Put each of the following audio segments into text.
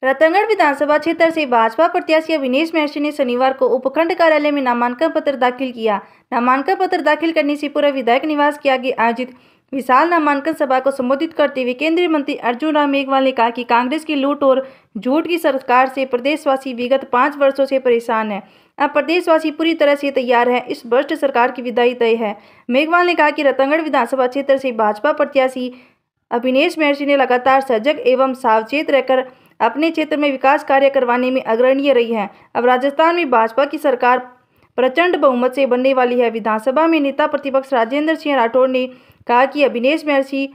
रतनगढ़ विधानसभा क्षेत्र से भाजपा प्रत्याशी अविनेश महर्षि ने शनिवार को उपखंड कार्यालय में नामांकन पत्र दाखिल किया। नामांकन पत्र दाखिल करने से पूर्व विधायक निवास के आगे आयोजित विशाल नामांकन सभा को संबोधित करते हुए केंद्रीय मंत्री अर्जुन राम मेघवाल ने कहा कि कांग्रेस की लूट और झूठ की सरकार से प्रदेशवासी विगत 5 वर्षों से परेशान है। अब प्रदेशवासी पूरी तरह से तैयार है, इस भ्रष्ट सरकार की विदाई तय है। मेघवाल ने कहा कि रतनगढ़ विधानसभा क्षेत्र से भाजपा प्रत्याशी अविनेश महर्षि ने लगातार सजग एवं सावचेत रहकर अपने क्षेत्र में विकास कार्य करवाने में अग्रणीय रही है। अब राजस्थान में भाजपा की सरकार प्रचंड बहुमत से बनने वाली है। विधानसभा में नेता प्रतिपक्ष राजेंद्र सिंह राठौड़ ने कहा कि अविनेश महर्षि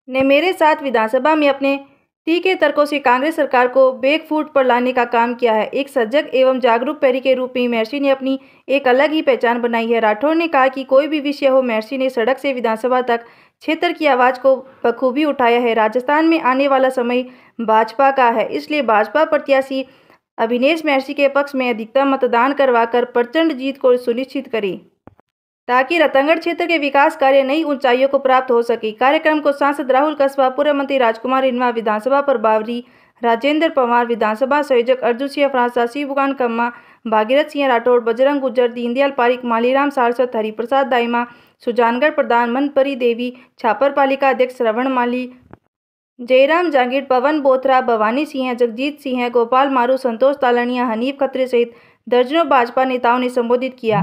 ने मेरे साथ विधानसभा में अपने तीखे तर्कों से कांग्रेस सरकार को बैकफुट पर लाने का काम किया है। एक सजग एवं जागरूक पैरी के रूप में महर्षि ने अपनी एक अलग ही पहचान बनाई है। राठौड़ ने कहा कि कोई भी विषय हो, महर्षि ने सड़क से विधानसभा तक क्षेत्र की आवाज़ को बखूबी उठाया है। राजस्थान में आने वाला समय भाजपा का है, इसलिए भाजपा प्रत्याशी अविनेश महर्षि के पक्ष में अधिकतम मतदान करवाकर प्रचंड जीत को सुनिश्चित करे, ताकि रतनगढ़ क्षेत्र के विकास कार्य नई ऊंचाइयों को प्राप्त हो सके। कार्यक्रम को सांसद राहुल कस्बा, पूर्व मंत्री राजकुमार इनवा, विधानसभा प्रभारी राजेंद्र पवार, विधानसभा संयोजक अर्जुन सिंह फ्रांसा, शिवगान कम्मा, भागीरथ सिंह राठौड़, बजरंग गुज्जर, दीनदयाल पारिक, मालीराम सारस्वत, हरिप्रसाद दाइमा, सुजानगढ़ प्रधान, मनपरी देवी, छापर पालिका अध्यक्ष श्रवण माली, जयराम जांगीर, पवन बोथरा, भवानी सिंह, जगजीत सिंह, गोपाल मारू, संतोष तालनिया, हनीफ खत्री सहित दर्जनों भाजपा नेताओं ने संबोधित किया।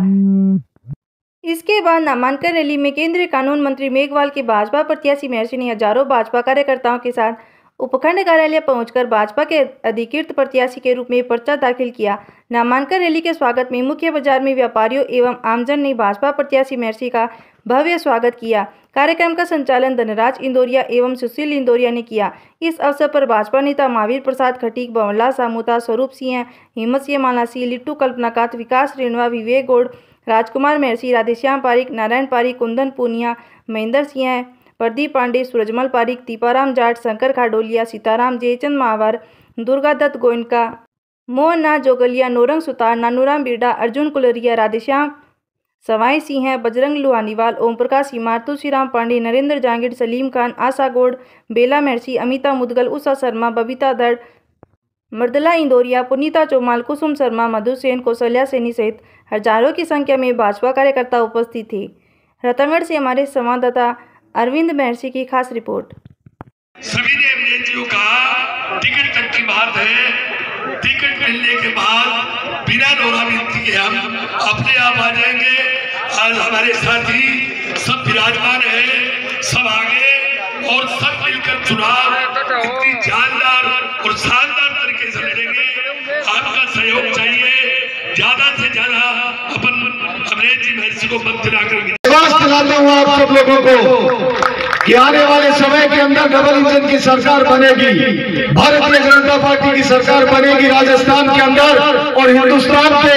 इसके बाद नामांकन रैली में केंद्रीय कानून मंत्री मेघवाल के भाजपा प्रत्याशी महर्षि ने हजारों भाजपा कार्यकर्ताओं के साथ उपखंड कार्यालय पहुंचकर भाजपा के अधिकृत प्रत्याशी के रूप में पर्चा दाखिल किया। नामांकन रैली के स्वागत में मुख्य बाजार में व्यापारियों एवं आमजन ने भाजपा प्रत्याशी महर्षि का भव्य स्वागत किया। कार्यक्रम का संचालन धनराज इंदौरिया एवं सुशील इंदौरिया ने किया। इस अवसर पर भाजपा नेता महावीर प्रसाद खटीक, भवनलाल सामूता, स्वरूप सिंह, हिम्मत सिंह मालासी, लिट्टू कल्पनाकांत, विकास रेणवा, विवेक गौड़, राजकुमार महर्षि, राधेश्याम पारिक, नारायण पारिक, कुंदन पूनिया, महेंद्र सिंह, प्रदीप पांडे, सूरजमल पारिक, दीपाराम जाट, शंकर खाडोलिया, सीताराम, जयचंद महावर, दुर्गा दत्त गोयनका, मोहन नाथ जोगलिया, नौरंग सुतार, नानूराम बिरडा, अर्जुन कुलरिया, राधेश्याम सवाई सिंह, बजरंग लुहानीवाल, ओम प्रकाश सिमार, तुलसीराम पांडे, नरेंद्र जांगीर, सलीम खान, आशा गौड़, बेला महर्षि, अमिता मुदगल, उषा शर्मा, बबीता दड़, मृदला इंदौरिया, पुनीता चौमाल, कुसुम शर्मा, मधु सेन, कौशल्या सैनी सहित हजारों की संख्या में भाजपा कार्यकर्ता उपस्थित थे। रतनगढ़ से हमारे संवाददाता अरविंद महर्षि की खास रिपोर्ट। सभी ने अविनेश जी को कहा टिकट तक की बात है, टिकट मिलने के बाद बिना दोहरा विनती के हम अपने आप आ जाएंगे। आज हमारे साथी सब विराजमान है, सब आगे और सब मिलकर चुनाव इतनी जानदार और शानदार तरीके से लड़ेंगे। आपका सहयोग चाहिए, ज्यादा से ज्यादा अपन अविनेश जी महर्षि को मत दिलाकर दिलाता हूँ आप सब लोगों को कि आने वाले समय के अंदर डबल इंजन की सरकार बनेगी, भारतीय जनता पार्टी की सरकार बनेगी राजस्थान के अंदर, और हिंदुस्तान के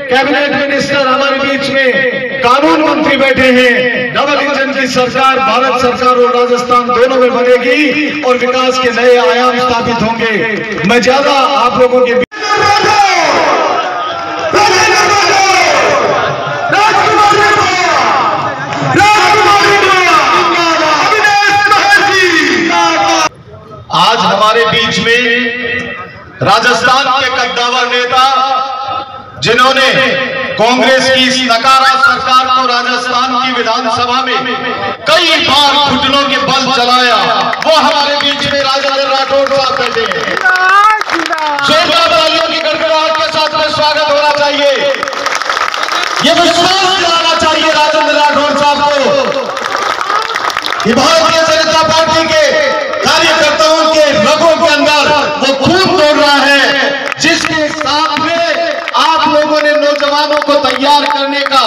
कैबिनेट मिनिस्टर हमारे बीच में कानून मंत्री बैठे हैं। डबल इंजन की सरकार भारत सरकार और राजस्थान दोनों में बनेगी और विकास के नए आयाम स्थापित होंगे। मैं ज्यादा आप लोगों के आज हमारे बीच में राजस्थान के कद्दावर नेता, जिन्होंने कांग्रेस की इस नकारा सरकार को राजस्थान की विधानसभा में कई बार घुटनों के बल चलाया, वो हमारे बीच में राजेंद्र राठौड़ साहब बैठे हैं। जोरदार तालियों की गड़गड़ाहट के साथ में स्वागत होना चाहिए। ये विश्वास दिलाना चाहिए राजेंद्र राठौड़ साहब को कि भारतीय जनता पार्टी के कार्यकर्ताओं के रगों के अंदर वो खून दौड़ रहा है, जिसके साथ में आप लोगों ने नौजवानों को तैयार करने का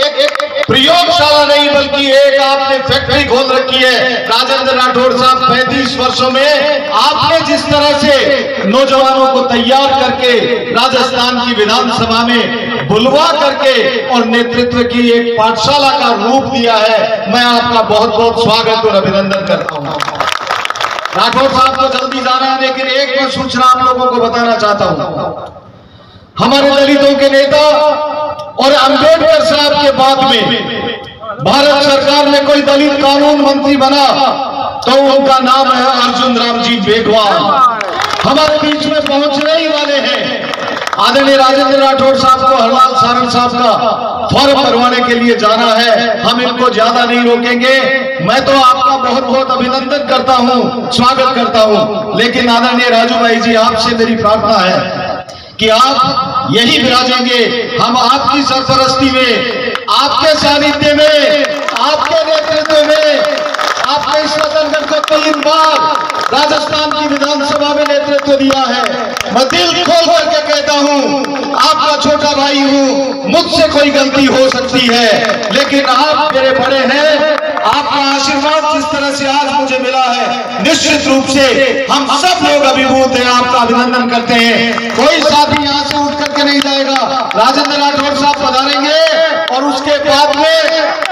एक प्रयोगशाला नहीं बल्कि एक आपने फैक्ट्री खोल रखी है। राजेंद्र राठौड़ साहब 35 वर्षों में आपने जिस तरह से नौजवानों को तैयार करके राजस्थान की विधानसभा में बुलवा करके और नेतृत्व की एक पाठशाला का रूप दिया है, मैं आपका बहुत बहुत स्वागत और अभिनंदन करता हूं। राठौड़ साहब को जल्दी जाना है, लेकिन एक मैं सूचना आप लोगों को बताना चाहता हूं। हमारे दलितों के नेता और अंबेडकर साहब के बाद में भारत सरकार में कोई दलित कानून मंत्री बना तो उनका नाम है अर्जुन राम जी मेघवाल। हमारे बीच में पहुंचने ही वाले हैं। आदरणीय राजेंद्र राठौड़ साहब को हरलाल सारंग साहब का फॉर्म भरवाने के लिए जाना है। हम इनको ज्यादा नहीं रोकेंगे। मैं तो आपका बहुत बहुत अभिनंदन करता हूं, स्वागत करता हूं, लेकिन आदरणीय राजू भाई जी, आपसे मेरी प्रार्थना है कि आप यही विराजेंगे। हम आपकी सरपरस्ती में, आपके सानिध्य में, आपके नेतृत्व में, आपने इस रतनगढ़ को 3 बार राजस्थान की विधानसभा में नेतृत्व दिया है। मैं दिल खोल करके कहता हूं, आपका छोटा भाई हूं, मुझसे कोई गलती हो सकती है, लेकिन आप मेरे बड़े हैं। आपका आशीर्वाद जिस तरह से आज मुझे मिला है, निश्चित रूप से हम सब लोग अभिभूत हैं, आपका अभिनंदन करते हैं। कोई साथी यहां से उठ करके नहीं जाएगा। राजेंद्र राठौड़ साहब पधारेंगे और उसके बाद में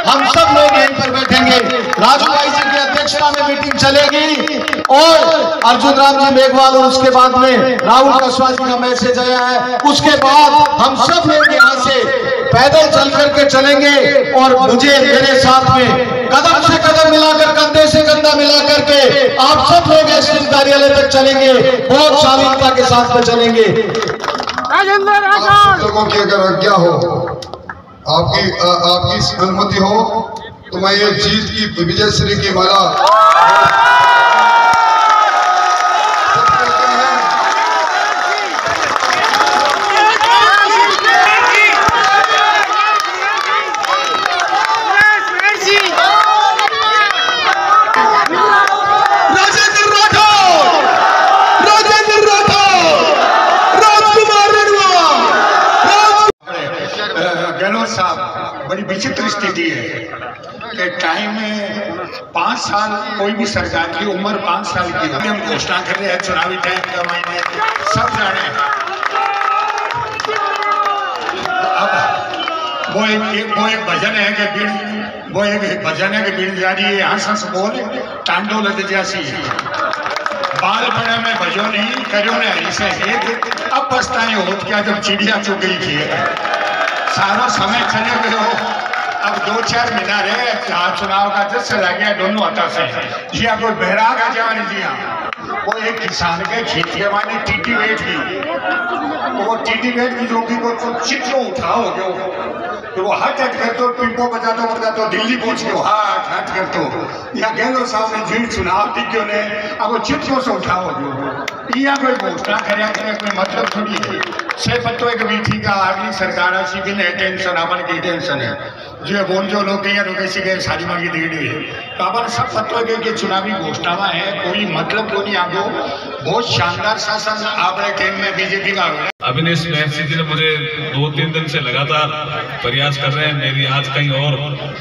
हम सब लोग यहीं पर बैठेंगे। राजू भाई जी की अध्यक्षता में मीटिंग चलेगी और अर्जुन राम जी मेघवाल, और उसके बाद में राहुल कस्वाल जी का मैसेज आया है। उसके बाद हम सब लोग यहाँ से पैदल चल करके चलेंगे और मुझे मेरे साथ में कदम से कदम मिलाकर, कंधे से कंधा मिला करके आप सब लोग एसडीएम कार्यालय तक चलेंगे। बहुत शालीनता के साथ में चलेंगे। आप लोगों की अगर आज्ञा हो, आपकी अनुमति हो, तो मैं ये जीत की विजय श्री की माला बड़ी विचित्र स्थिति है कि टाइम में 5 साल कोई भी सरकार की उम्र 5 साल की होगी। हम घोषणा कर रहे हैं चुनावी टाइम का महीने सब जाने। अब वो एक भजन है कि बीड़ जारी है यहाँ सस बोल टांडो लग जासी बाल पड़े में भजो नहीं करो ने ऐसे एक। अब पछताए होत क्या जब चिड़िया चुग गई थी, सारा समय चले गए हो। अब 2-4 महीना रहे, चुनाव का जज चला गया दोनों हाथा से। जी हाँ, कोई बहराग आ जाए। जी हाँ, वो एक किसान के खेती वाली टीटी वेट की, वो टीटी वेट की जो कि वो चित्र उठा हो गया, तो वो हट कर तो पिंपो बजा तो दिल्ली पहुंच गयो। हट कर तो यहाँ गहलोत साहब ने जीत चुनाव टिक्यों ने अब वो चित्रों से उठा हो गयो। यहाँ कोई घोषणा करे कोई मतलब थोड़ी है। से पत्तो एक वीठी का अगली सरकार अच्छी भी नहीं टेंशन, अपन की टेंशन है जो बोल जो लोग रोके गए सारी मांगी देड़ी है। तो अपन सब पत्तो के चुनावी घोषणा है कोई मतलब तो नहीं। आगो बहुत शानदार शासन आपने टाइम में बीजेपी का अविनेश महर्षि जी ने मुझे 2-3 दिन से लगातार प्रयास कर रहे हैं। मेरी आज कहीं और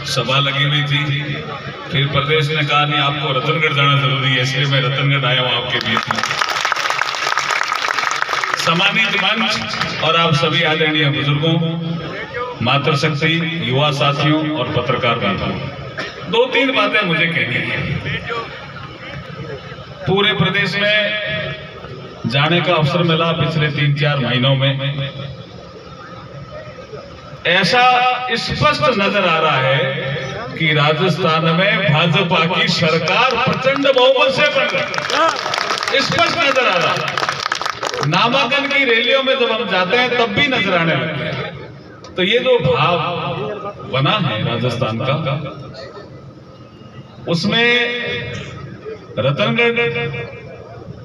सभा लगी हुई थी, फिर प्रदेश ने कहा नहीं आपको रतनगढ़ जाना जरूरी है, इसलिए मैं रतनगढ़ आया हूँ आपके बीच में। सम्मानित मंच और आप सभी आदरणीय बुजुर्गों, मातृशक्ति, युवा साथियों और पत्रकार बांधवों, 2-3 बातें मुझे कहनी है। पूरे प्रदेश में जाने का अवसर मिला पिछले 3-4 महीनों में। ऐसा स्पष्ट नजर आ रहा है कि राजस्थान में भाजपा की सरकार प्रचंड बहुमत से बन रही, स्पष्ट नजर आ रहा है। नामांकन की रैलियों में जब हम जाते हैं तब भी नजर आने लगते हैं। तो ये जो भाव बना है राजस्थान का, उसमें रतनगढ़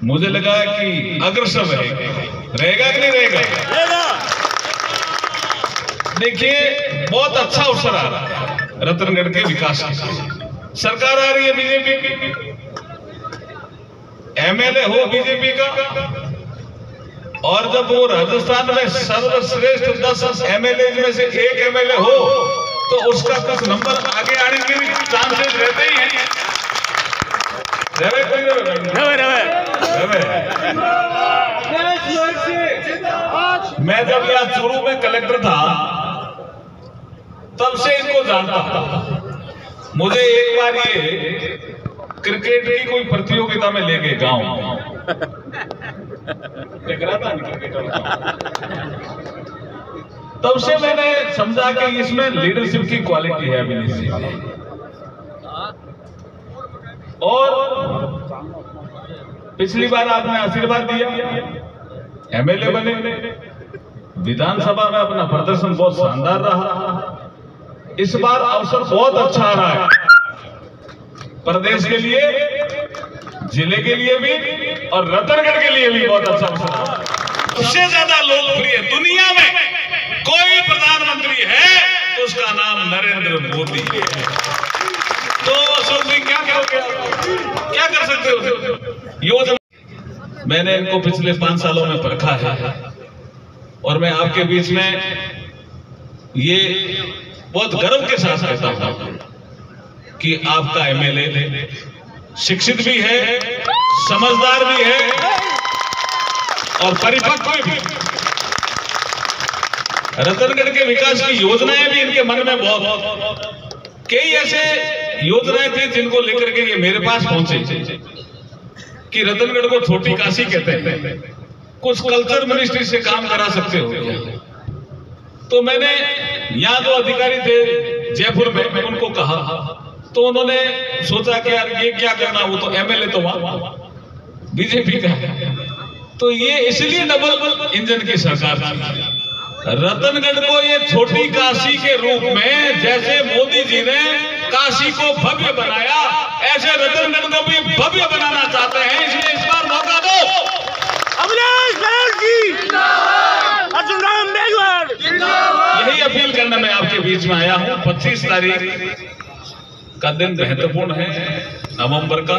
मुझे लगा कि अग्रसर रहेगा कि नहीं रहेगा। देखिए बहुत अच्छा अवसर आ रहा है रतनगढ़ के विकास की। सरकार आ रही है बीजेपी की, एमएलए हो बीजेपी का, और जब वो राजस्थान में सर्वश्रेष्ठ 10 एमएलए में से 1 एमएलए हो तो उसका कुछ नंबर आगे आने के भी चांसेस रहते ही हैं। मैं जब यहाँ चूरू में कलेक्टर था तब से इनको जानता था। मुझे एक बार ये क्रिकेट की कोई प्रतियोगिता में ले गए गांव, तब से मैंने समझा कि इसमें लीडरशिप की क्वालिटी है अभी और पिछली बार आपने आशीर्वाद दिया, एमएलए बने, विधानसभा में अपना प्रदर्शन बहुत शानदार रहा। इस बार अवसर बहुत अच्छा आ रहा है प्रदेश के लिए, जिले के लिए भी और रतनगढ़ के लिए भी बहुत अच्छा अवसर आ रहा है। सबसे ज्यादा लोकप्रिय दुनिया में कोई प्रधानमंत्री है तो उसका नाम नरेंद्र मोदी है। तो अशोक जी क्या करोगे, क्या कर सकते हो? योजना मैंने इनको पिछले 5 सालों में परखा है और मैं आपके बीच में ये बहुत गर्व के साथ कहता हूं कि आपका एमएलए शिक्षित भी है, समझदार भी है और परिपक्व भी। रतनगढ़ के विकास की योजनाएं भी इनके मन में बहुत, कई ऐसे योजनाएं थी जिनको लेकर के ये मेरे पास पहुंचे कि रतनगढ़ को छोटी काशी कहते हैं, कुछ कल्चर मिनिस्ट्री से काम करा सकते हो क्या? तो मैंने यहाँ जो अधिकारी थे जयपुर में, मैं उनको कहा तो उन्होंने सोचा कि यार ये क्या करना, वो तो एमएलए तो वहां बीजेपी का है, तो ये इसलिए डबल इंजन की सरकार थी। रतनगढ़ को ये छोटी काशी के रूप में जैसे मोदी जी ने काशी को भव्य बनाया, ऐसे रतनगढ़ को भी भव्य बनाना चाहते हैं, इसलिए इस बार मौका दो। यही अपील करने मैं आपके बीच में आया हूं। 25 तारीख का दिन महत्वपूर्ण है नवंबर का,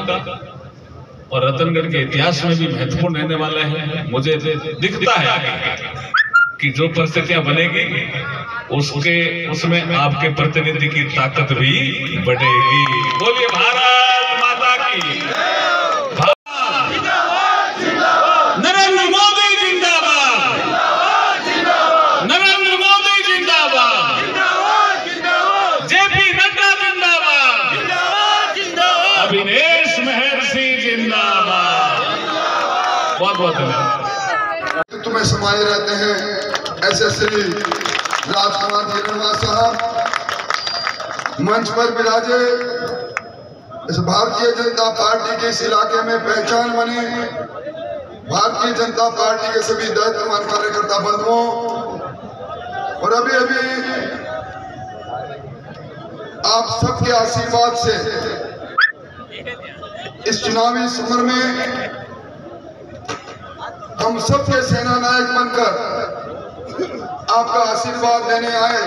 और रतनगढ़ के इतिहास में भी महत्वपूर्ण रहने वाला है। मुझे दिखता है कि जो परिस्थितियां बनेगी उसमें आपके प्रतिनिधि की ताकत भी बढ़ेगी। बोलिए भारत माता की, नरेंद्र मोदी जिंदाबाद, नरेंद्र मोदी जिंदाबाद, जेपी नड्डा जिंदाबाद, अभिनेश महर्षि जिंदाबाद। बहुत बहुत धन्यवाद। तुम्हें समाये रहते हैं ऐसे श्री राजकुमार हिरणवास साहब मंच पर विराजे। इस भारतीय जनता पार्टी के इस इलाके में पहचान बने, भारतीय जनता पार्टी के सभी दायित्ववान कार्यकर्ता बंधुओं, और अभी अभी आप सबके आशीर्वाद से इस चुनावी समर में हम सबके सेना नायक बनकर आपका आशीर्वाद लेने आए।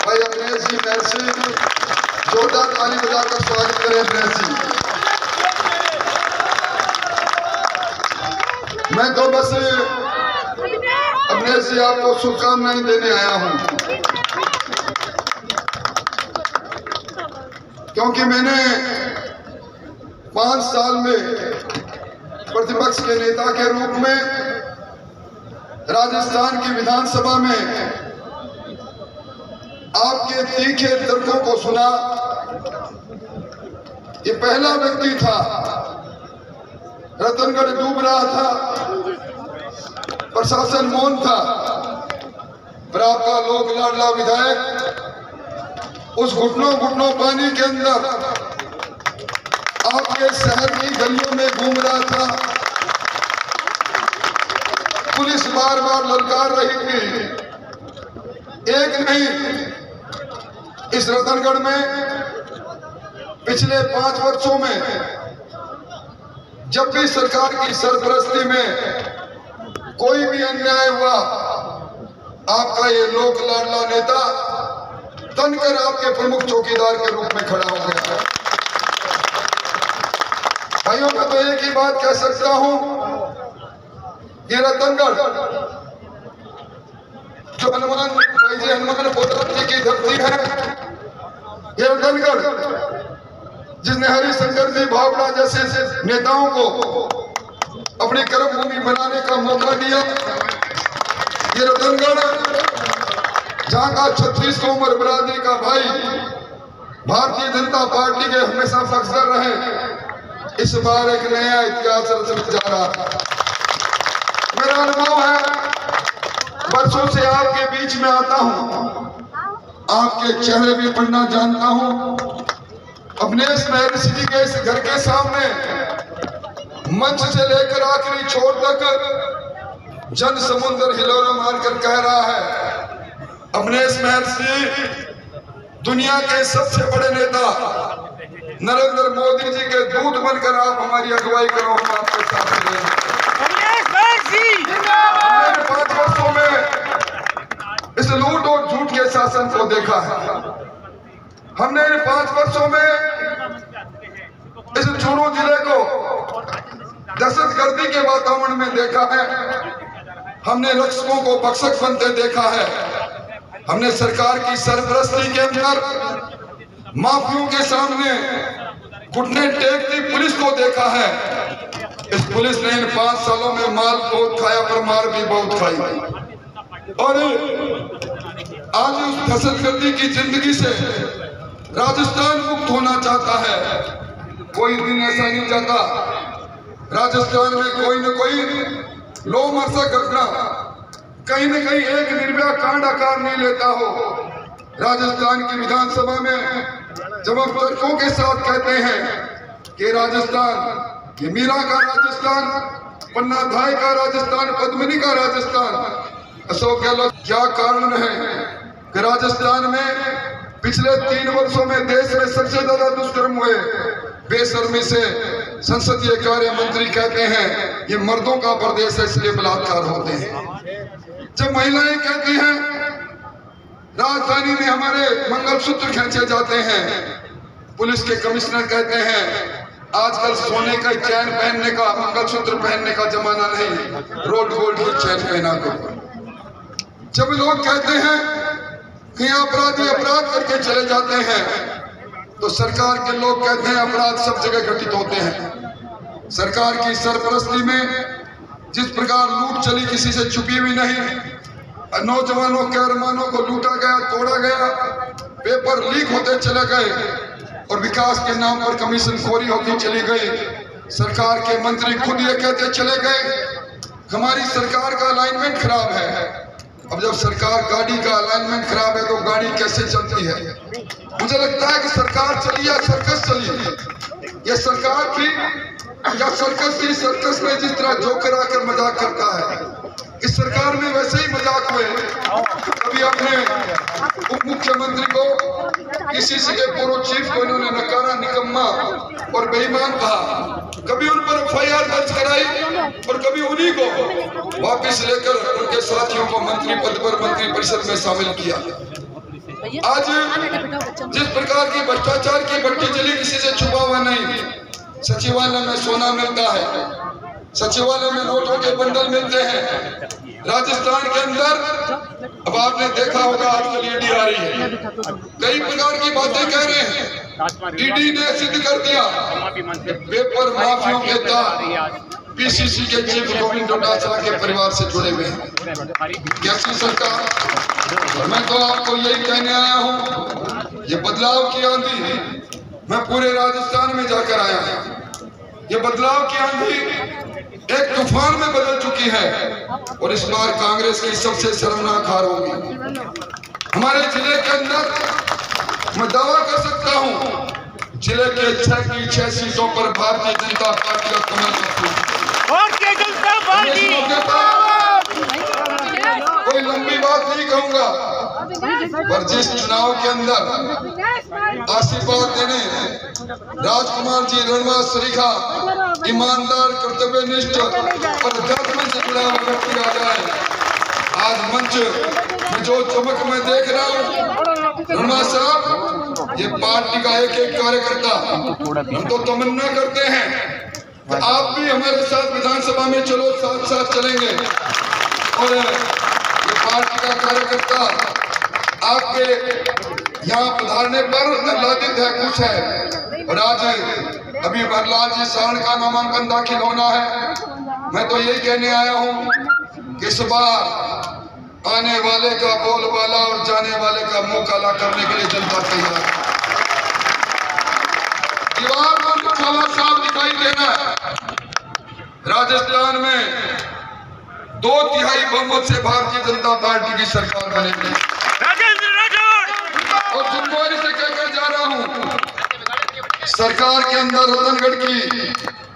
भाई अभिनेश जी महर्षि, जोरदार ताली बजाकर स्वागत करें अभिनेश जी। मैं तो बस अभिनेश जी आपको शुभकामनाएं देने आया हूं, क्योंकि मैंने 5 साल में प्रतिपक्ष के नेता के रूप में राजस्थान की विधानसभा में आपके तीखे तर्कों को सुना। ये पहला व्यक्ति था, रतनगढ़ डूब रहा था, प्रशासन मौन था, पर आपका लोक लाडला विधायक उस घुटनों पानी के अंदर आपके शहर की गलियों में घूम रहा था। पुलिस बार बार ललकार रही थी, एक नहीं, इस रतनगढ़ में पिछले 5 वर्षों में जब भी सरकार की सरपरस्ती में कोई भी अन्याय हुआ, आपका ये लोक लाडला नेता तनकर आपके प्रमुख चौकीदार के रूप में खड़ा हो गया। भाइयों, मैं तो एक ही बात कह सकता हूं, ये रतनगढ़ जो हनुमान पोतरत्ती की धरती है, ये रतनगढ़ जिसने हरिशंकर जी भावड़ा जैसे नेताओं को अपनी कर्मभूमि बनाने का मौका दिया, ये रतनगढ़ जहां का 36 कोमर बरादरी का भाई भारतीय जनता पार्टी के हमेशा अफसर रहे, इस बार एक नया इतिहास रच जा रहा है। मेरा अनुभव है, वर्षों से आपके बीच में आता हूं, आपके चेहरे भी पढ़ना जानता हूं। अभिनेश महर्षि जी के इस घर के सामने मंच से लेकर आखिरी छोर तक जन समुद्र हिलोरा मारकर कह रहा है, अवनीश महर्षि दुनिया के सबसे बड़े नेता नरेंद्र मोदी जी के दूत बनकर आप हमारी अगुवाई करो, हम आपके साथ हैं। 5 वर्षों में इस लूट और झूठ के शासन को देखा है। हमने 5 वर्षों में इस चूरू जिले को दहशतगर्दी के वातावरण में देखा है। हमने रक्षकों को बख्शक बनते देखा है। हमने सरकार की सरपरस्ती के अंदर माफियों के सामने घुटने टेकती पुलिस को देखा है। इस पुलिस ने इन 5 सालों में माल बहुत खाया पर मार भी बहुत खाई। और आज उस दहशतगर्दी की जिंदगी से राजस्थान मुक्त होना चाहता है। कोई दिन ऐसा नहीं जाता राजस्थान में कोई न कोई लो मरसा घटना, कहीं न कहीं एक निर्भया कांड आकार नहीं लेता हो। राजस्थान की विधानसभा में जब हम तर्कों के साथ कहते हैं कि राजस्थान ये मीरा का राजस्थान, पन्ना धाय का राजस्थान, पद्मिनी का राजस्थान, अशोक गहलोत क्या कारण है कि राजस्थान में पिछले 3 वर्षों में देश में सबसे ज्यादा दुष्कर्म हुए। बेशर्मी से संसदीय कार्य मंत्री कहते हैं ये मर्दों का प्रदेश है इसलिए बलात्कार होते हैं। जब महिलाएं कहती हैं राजधानी में हमारे मंगलसूत्र खींचे जाते हैं, पुलिस के कमिश्नर कहते हैं आजकल सोने का चैन पहनने का, मंगलसूत्र पहनने का जमाना नहीं, रोड गोल्ड की चैन पहना करो। जब लोग कहते हैं कि अपराधी अपराध करके चले जाते हैं तो सरकार के लोग कहते हैं अपराध सब जगह घटित होते हैं। सरकार की सरपरस्ती में जिस प्रकार लूट चली किसी से छुपी हुई नहीं। नौजवानों के अरमानों को लूटा गया, तोड़ा गया, पेपर लीक होते चले गए और विकास के नाम पर कमीशन खोरी होती चली गई। सरकार के मंत्री खुद ये कहते चले गए हमारी सरकार का अलाइनमेंट खराब है। अब जब सरकार गाड़ी का अलाइनमेंट खराब है तो गाड़ी कैसे चलती है? मुझे लगता है कि सरकार चली या सर्कस चली। ये सरकार थी या सर्कस थी? सर्कस में जिस तरह जोकर आकर मजाक करता है इस सरकार में वैसे ही मजाक हुए। कभी अपने उप मुख्यमंत्री को, किसी के पूर्व चीफ को इन्होंने नकारा, निकम्मा और बेईमान कहा। कभी उन पर एफआईआर दर्ज कराई और कभी उन्हीं को वापस लेकर उनके साथियों को मंत्री पद पर मंत्री परिषद में शामिल किया। आज जिस प्रकार की भ्रष्टाचार की भट्टी चली किसी से छुपा हुआ नहीं। सचिवालय में सोना मिलता है, सचिवालय में नोटों के बंडल मिलते हैं। राजस्थान के अंदर अब आपने देखा होगा आजकल ईडी आ रही है, कई प्रकार की बातें कह रहे हैं। ईडी ने सिद्ध कर दिया पेपर माफियों के तार पीसीसी के चीफ गोविंद डोटासरा के परिवार से जुड़े हुए हैं। कैसी सरकार? मैं तो आपको यही कहने आया हूँ, ये बदलाव की आंधी मैं पूरे राजस्थान में जाकर आया हूँ। ये बदलाव की आंधी एक तूफान में बदल चुकी है और इस बार कांग्रेस की सबसे शर्मनाक हार होगी। हमारे जिले के अंदर मैं दावा कर सकता हूं जिले के 6 सीटों पर भारतीय जनता पार्टी का कमल कोई लंबी बात नहीं कहूंगा, पर जिस चुनाव के अंदर आशीर्वाद देने राजकुमार जी रणवा सरीखा ईमानदार, कर्तव्यनिष्ठ और अध्यात्म से जुड़ा हुआ व्यक्ति आ जाए। आज मंच में जो चमक मैं देख रहा हूँ रणवा साहब, ये पार्टी का एक एक कार्यकर्ता, हम तो तमन्ना करते हैं कि आप भी हमारे साथ विधानसभा में चलो, साथ साथ चलेंगे और ये पार्टी का कार्यकर्ता आपके यहाँ पधारने पर आह्लादित है, खुश है। और आज अभी भरलाल जी सारण का नामांकन दाखिल होना है। मैं तो यही कहने आया हूँ कि इस बार आने वाले का बोलबाला और जाने वाले का मुंह काला करने के लिए जनता तैयार है। दीवार पर मुखावा साफ दिखाई देना है। राजस्थान में 2/3 बहुमत से भारतीय जनता पार्टी की सरकार बनेगी। और जिम्मेवारी से कहकर जा रहा हूं सरकार के अंदर रतनगढ़ की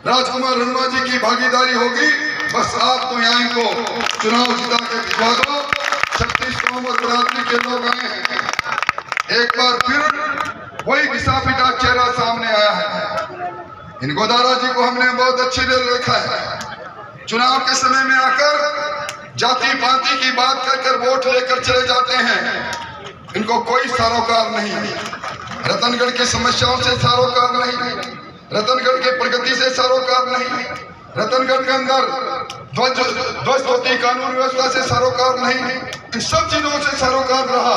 राजकुमार रंगवा जी की भागीदारी होगी। बस आप तो यहाँ इनको चुनाव जिता के भिजवा दो। 36 गाँव और बरादरी के लोग आए हैं। एक बार फिर वही घिसा पिटा चेहरा सामने आया है। इन गोदारा जी को हमने बहुत अच्छी देर रखा है। चुनाव के समय में आकर जाति पाति की बात कर वोट लेकर चले जाते हैं। इनको कोई सरोकार नहीं, रतनगढ़ की समस्याओं से सरोकार नहीं, रतनगढ़ की प्रगति से सरोकार नहीं, रतनगढ़ के अंदर ध्वस्त होती कानून व्यवस्था से सरोकार नहीं, इन सब चीजों से सरोकार रहा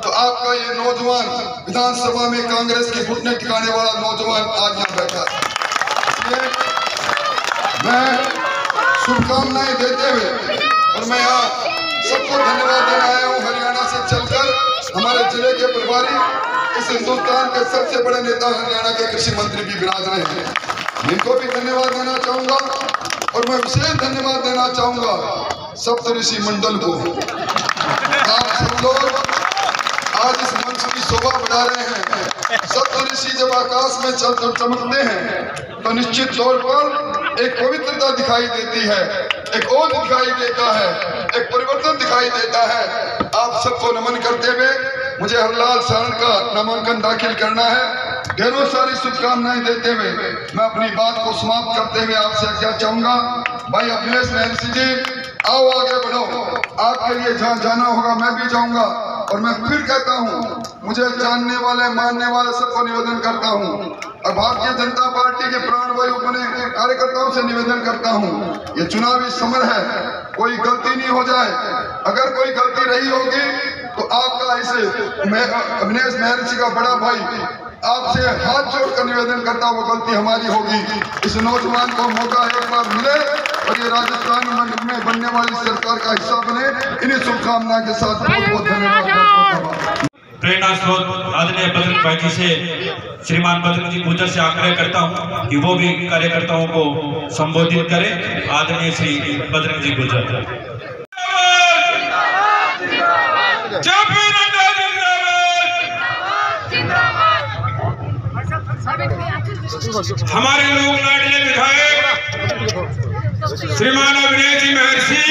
तो आपका ये नौजवान विधानसभा में कांग्रेस की घुटने टिकाने वाला नौजवान आज यहाँ बैठा है। मैं शुभकामनाएं देते हुए और मैं यहाँ सबको धन्यवाद देना आया हूँ। हरियाणा से चलकर हमारे जिले के प्रभारी, इस हिंदुस्तान के सबसे बड़े नेता हरियाणा के कृषि मंत्री भी विराज रहे हैं। इनको भी धन्यवाद देना चाहूंगा और मैं विशेष धन्यवाद देना चाहूंगा सप्तऋषि मंडल को। आप सब लोग आज इस मंच की शोभा बढ़ा रहे हैं। सप्तऋषि जब आकाश में चलकर चमकते हैं तो निश्चित तौर पर एक पवित्रता दिखाई देती है, एक ओज दिखाई देता है, एक परिवर्तन दिखाई देता है। आप सबको नमन करते हुए मुझे हरलाल सारण का नामांकन दाखिल करना है। ढेरों सारी शुभकामनाएं देते हुए मैं अपनी बात को समाप्त करते हुए आपसे क्या चाहूंगा, भाई अखिलेश महर्षि जी आओ आगे बढ़ो। आपके लिए जहाँ जाना होगा मैं भी जाऊंगा। और मैं फिर कहता हूँ, मुझे जानने वाले मानने वाले सबको निवेदन करता हूँ और भारतीय जनता पार्टी के प्राणवायु बने कार्यकर्ताओं से निवेदन करता हूँ, ये चुनावी समर है, कोई गलती नहीं हो जाए। अगर कोई गलती रही होगी तो आपका इसे अखिलेश महर्षि का बड़ा भाई आपसे हाथ जोड़कर निवेदन करता वो गलती हमारी होगी। इस नौजवान को मौका एक बार मिले और ये राजस्थान में बनने वाली सरकार का हिस्सा बने। इन्हीं शुभकामना के साथ बहुत बहुत धन्यवाद। प्रेरणा स्रोत आदरणीय बजरंग भाई जी से, श्रीमान बजरंग जी गुजर से आग्रह करता हूं कि वो भी कार्यकर्ताओं को संबोधित करें। आदरणीय श्री बजरंग जी गुजर। हमारे लोक लाडले विधायक श्रीमान अखिलेश जी महर्षि,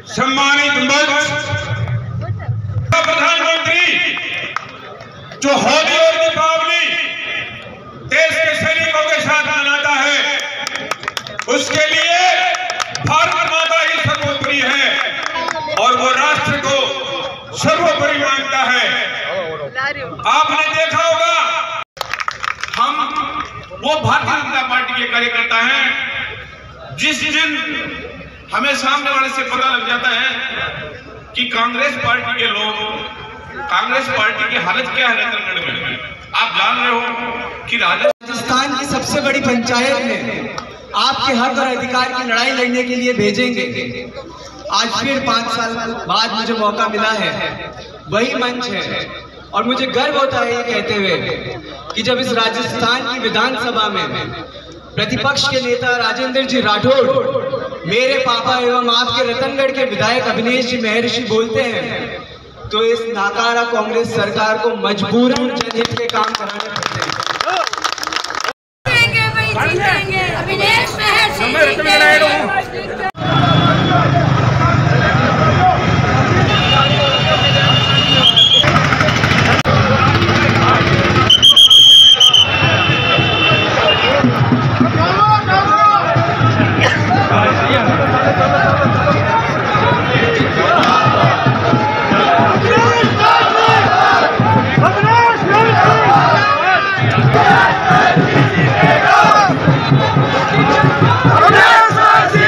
सम्मानित प्रधानमंत्री, जो होली और दीपावली देश के सैनिकों के साथ मनाता है, उसके लिए भारत माता ही सर्वोपरि है और वो राष्ट्र को सर्वोपरि मानता है। आपने देखा होगा, हम वो भारतीय जनता पार्टी के कार्यकर्ता हैं, जिस दिन हमें सामने वाले से पता लग जाता है कि कांग्रेस पार्टी के लोग, कांग्रेस पार्टी की हालत क्या है रतनगढ़ में, आप जान रहे हो कि राजस्थान की सबसे बड़ी पंचायत में आपके हक और अधिकार की लड़ाई लड़ने के लिए भेजेंगे। आज फिर 5 साल बाद मुझे मौका मिला है, वही मंच है और मुझे गर्व होता है ये कहते हुए कि जब इस राजस्थान की विधानसभा में प्रतिपक्ष के नेता राजेंद्र जी राठौड़ मेरे पापा एवं आपके रतनगढ़ के विधायक अखिलेश जी महर्षि बोलते हैं तो इस नाकारा कांग्रेस सरकार को मजबूरन जनहित के काम कराने पड़ते हैं।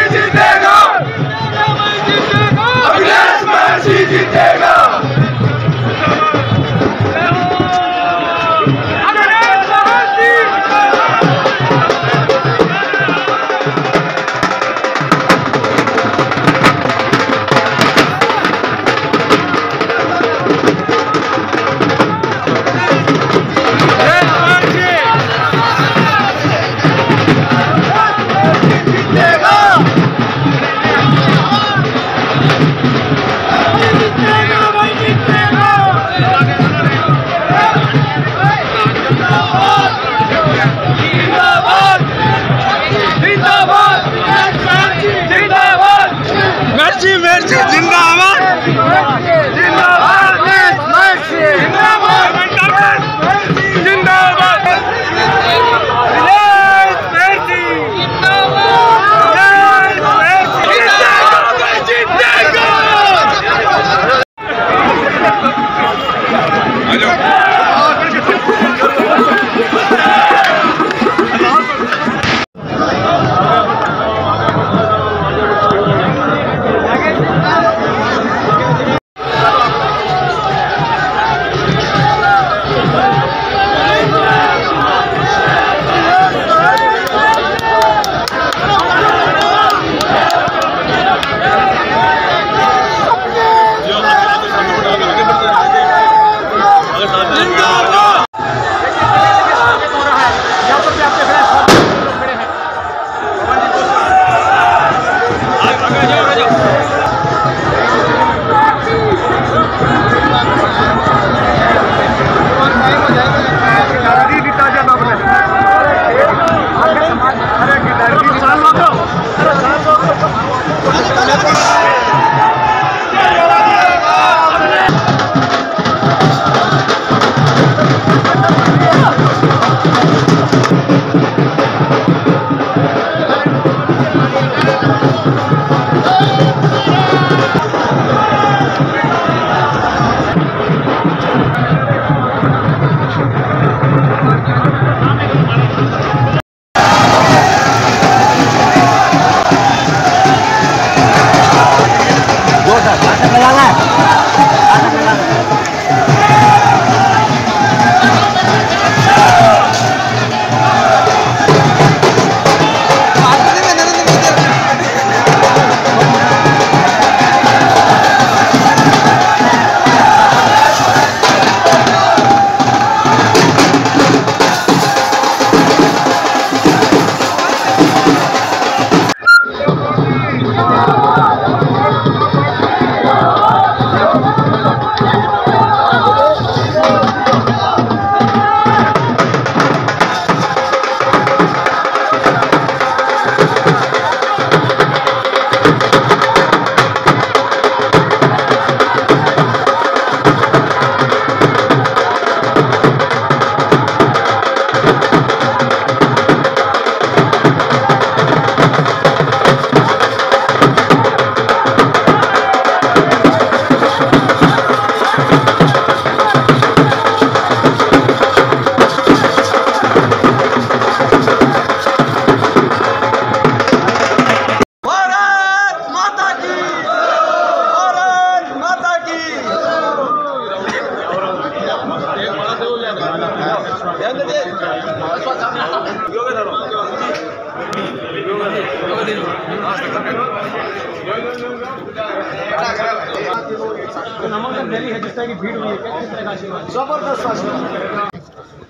जीतेगा।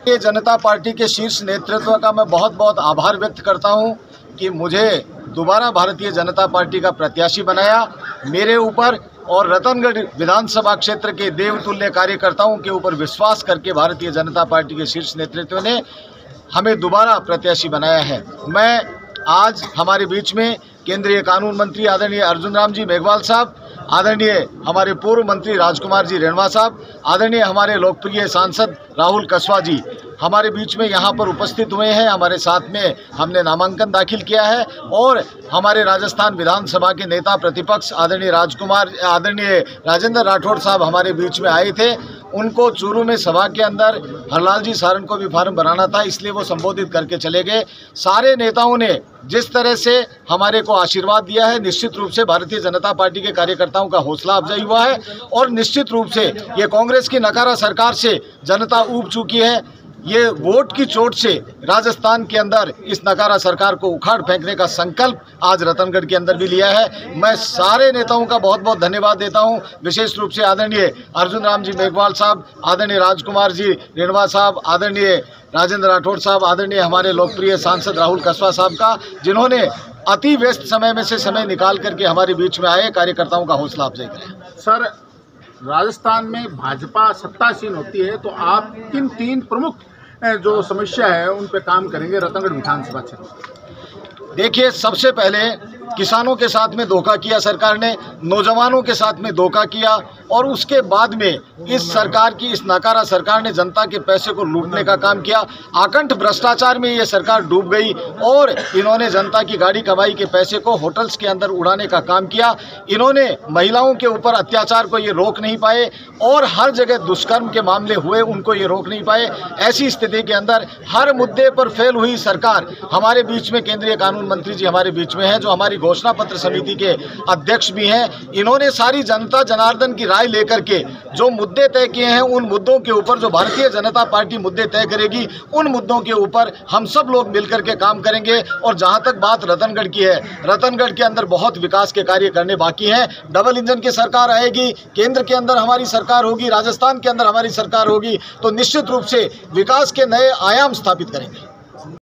भारतीय जनता पार्टी के शीर्ष नेतृत्व का मैं बहुत बहुत आभार व्यक्त करता हूं कि मुझे दोबारा भारतीय जनता पार्टी का प्रत्याशी बनाया। मेरे ऊपर और रतनगढ़ विधानसभा क्षेत्र के देवतुल्य कार्यकर्ताओं के ऊपर विश्वास करके भारतीय जनता पार्टी के शीर्ष नेतृत्व ने हमें दोबारा प्रत्याशी बनाया है। मैं आज हमारे बीच में केंद्रीय कानून मंत्री आदरणीय अर्जुन राम जी मेघवाल साहब, आदरणीय हमारे पूर्व मंत्री राजकुमार जी रेणवा साहब, आदरणीय हमारे लोकप्रिय सांसद राहुल कसवा जी हमारे बीच में यहाँ पर उपस्थित हुए हैं। हमारे साथ में हमने नामांकन दाखिल किया है और हमारे राजस्थान विधानसभा के नेता प्रतिपक्ष आदरणीय राजेंद्र राठौड़ साहब हमारे बीच में आए थे। उनको चूरू में सभा के अंदर हरलाल जी सारन को भी फार्म बनाना था, इसलिए वो संबोधित करके चले गए। सारे नेताओं ने जिस तरह से हमारे को आशीर्वाद दिया है, निश्चित रूप से भारतीय जनता पार्टी के कार्यकर्ताओं का हौसला अफजाई हुआ है और निश्चित रूप से ये कांग्रेस की नकारा सरकार से जनता ऊब चुकी है। ये वोट की चोट से राजस्थान के अंदर इस नकारा सरकार को उखाड़ फेंकने का संकल्प आज रतनगढ़ के अंदर भी लिया है। मैं सारे नेताओं का बहुत बहुत धन्यवाद देता हूं, विशेष रूप से आदरणीय अर्जुन राम जी मेघवाल साहब, आदरणीय राजकुमार जी रेणवा साहब, आदरणीय राजेंद्र राठौड़ साहब, आदरणीय हमारे लोकप्रिय सांसद राहुल कसवा साहब का, जिन्होंने अति व्यस्त समय में से समय निकाल करके हमारे बीच में आए कार्यकर्ताओं का हौसला अफजाई करें। सर, राजस्थान में भाजपा सत्तासीन होती है तो आप किन तीन प्रमुख जो समस्या है उन पे काम करेंगे रतनगढ़ विधानसभा क्षेत्र? देखिए, सबसे पहले किसानों के साथ में धोखा किया सरकार ने, नौजवानों के साथ में धोखा किया और उसके बाद में इस सरकार की, इस नकारा सरकार ने जनता के पैसे को लूटने का काम किया। आकंठ भ्रष्टाचार में ये सरकार डूब गई और इन्होंने जनता की गाड़ी कमाई के पैसे को होटल्स के अंदर उड़ाने का काम किया। इन्होंने महिलाओं के ऊपर अत्याचार को ये रोक नहीं पाए और हर जगह दुष्कर्म के मामले हुए, उनको ये रोक नहीं पाए। ऐसी स्थिति के अंदर हर मुद्दे पर फेल हुई सरकार हमारे बीच में केंद्रीय कानून मंत्री जी हमारे बीच में हैं, जो हमारी घोषणा पत्र समिति के अध्यक्ष भी हैं। इन्होंने सारी जनता जनार्दन की राय लेकर के जो मुद्दे तय किए हैं, उन मुद्दों के ऊपर जो भारतीय जनता पार्टी मुद्दे तय करेगी, उन मुद्दों के ऊपर हम सब लोग मिलकर के काम करेंगे। और जहां तक बात रतनगढ़ की है, रतनगढ़ के अंदर बहुत विकास के कार्य करने बाकी हैं। डबल इंजन की सरकार आएगी, केंद्र के अंदर हमारी सरकार होगी, राजस्थान के अंदर हमारी सरकार होगी, तो निश्चित रूप से विकास के नए आयाम स्थापित करेंगे।